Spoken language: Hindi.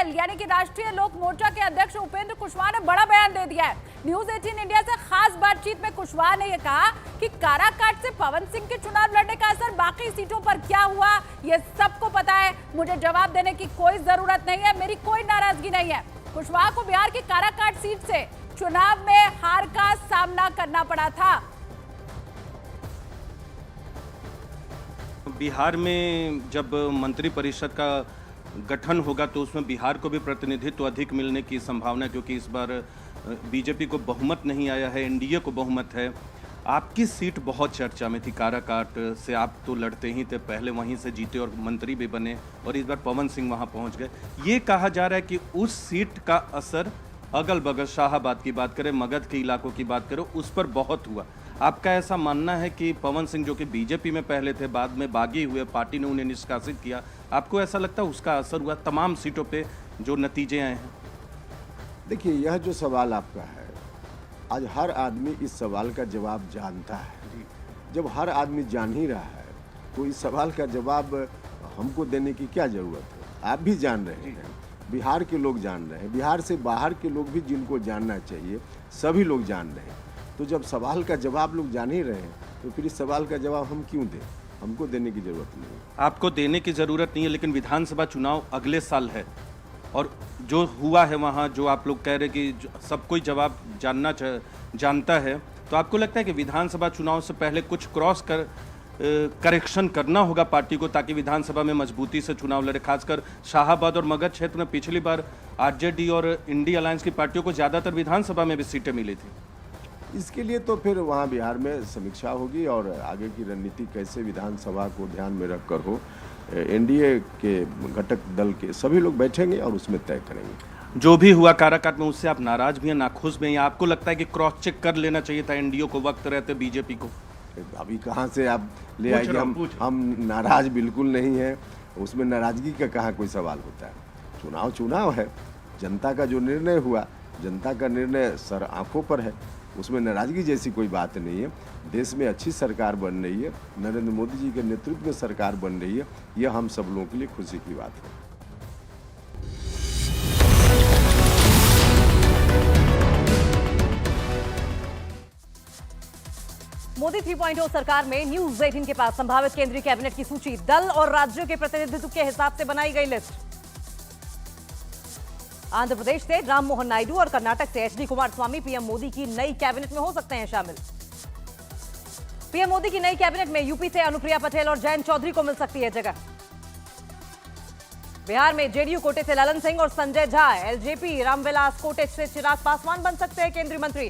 पटेल यानी कि राष्ट्रीय लोक मोर्चा के अध्यक्ष उपेंद्र कुशवाहा ने बड़ा बयान दे दिया है। न्यूज 18 इंडिया से खास बातचीत में कुशवाहा ने यह कहा कि काराकाट से पवन सिंह के चुनाव लड़ने का असर बाकी सीटों पर क्या हुआ ये सबको पता है। मुझे जवाब देने की कोई जरूरत नहीं है, मेरी कोई नाराजगी नहीं है। कुशवाहा को बिहार की काराकाट सीट से चुनाव में हार का सामना करना पड़ा था। बिहार में जब मंत्रिपरिषद का गठन होगा तो उसमें बिहार को भी प्रतिनिधित्व अधिक मिलने की संभावना, क्योंकि इस बार बीजेपी को बहुमत नहीं आया है, एनडीए को बहुमत है। आपकी सीट बहुत चर्चा में थी, काराकाट से आप तो लड़ते ही थे, पहले वहीं से जीते और मंत्री भी बने और इस बार पवन सिंह वहां पहुंच गए। ये कहा जा रहा है कि उस सीट का असर अगल बगल शाहाबाद की बात करें, मगध के इलाकों की बात करें, उस पर बहुत हुआ। आपका ऐसा मानना है कि पवन सिंह जो कि बीजेपी में पहले थे, बाद में बागी हुए, पार्टी ने उन्हें निष्कासित किया, आपको ऐसा लगता है उसका असर हुआ तमाम सीटों पे जो नतीजे आए हैं? देखिए, यह जो सवाल आपका है, आज हर आदमी इस सवाल का जवाब जानता है। जब हर आदमी जान ही रहा है तो इस सवाल का जवाब हमको देने की क्या ज़रूरत है। आप भी जान रहे हैं, बिहार के लोग जान रहे हैं, बिहार से बाहर के लोग भी जिनको जानना चाहिए सभी लोग जान रहे हैं। तो जब सवाल का जवाब लोग जान ही रहे हैं तो फिर इस सवाल का जवाब हम क्यों दें? हमको देने की ज़रूरत नहीं है। आपको देने की ज़रूरत नहीं है, लेकिन विधानसभा चुनाव अगले साल है और जो हुआ है वहाँ, जो आप लोग कह रहे कि सब कोई जवाब जानता है, तो आपको लगता है कि विधानसभा चुनाव से पहले कुछ करेक्शन करना होगा पार्टी को ताकि विधानसभा में मजबूती से चुनाव लड़े? खासकर शाहाबाद और मगध क्षेत्र में पिछली बार आरजेडी और इंडी अलायंस की पार्टियों को ज़्यादातर विधानसभा में भी सीटें मिली थी। इसके लिए तो फिर वहाँ बिहार में समीक्षा होगी और आगे की रणनीति कैसे विधानसभा को ध्यान में रखकर हो, एनडीए के घटक दल के सभी लोग बैठेंगे और उसमें तय करेंगे। जो भी हुआ काराकाट में, उससे आप नाराज भी हैं, नाखुश भी हैं? आपको लगता है कि क्रॉस चेक कर लेना चाहिए था एनडीए को वक्त रहते बीजेपी को? अभी कहाँ से आप ले आइए? हम नाराज बिल्कुल नहीं है, उसमें नाराजगी का कहाँ कोई सवाल होता है। चुनाव है, जनता का जो निर्णय हुआ, जनता का निर्णय सर आंखों पर है, उसमें नाराजगी जैसी कोई बात नहीं है। देश में अच्छी सरकार बन रही है, नरेंद्र मोदी जी के नेतृत्व में सरकार बन रही है, यह हम सब लोगों के लिए खुशी की बात है। मोदी 3.0 सरकार में न्यूज 18 के पास संभावित केंद्रीय कैबिनेट की सूची, दल और राज्यों के प्रतिनिधित्व के हिसाब से बनाई गई लिस्ट। आंध्र प्रदेश से राम मोहन नायडू और कर्नाटक से एचडी कुमारस्वामी पीएम मोदी की नई कैबिनेट में हो सकते हैं शामिल। पीएम मोदी की नई कैबिनेट में यूपी से अनुप्रिया पटेल और जयंत चौधरी को मिल सकती है जगह। बिहार में जेडीयू कोटे से ललन सिंह और संजय झा, एलजेपी रामविलास कोटे से चिराग पासवान बन सकते हैं केंद्रीय मंत्री।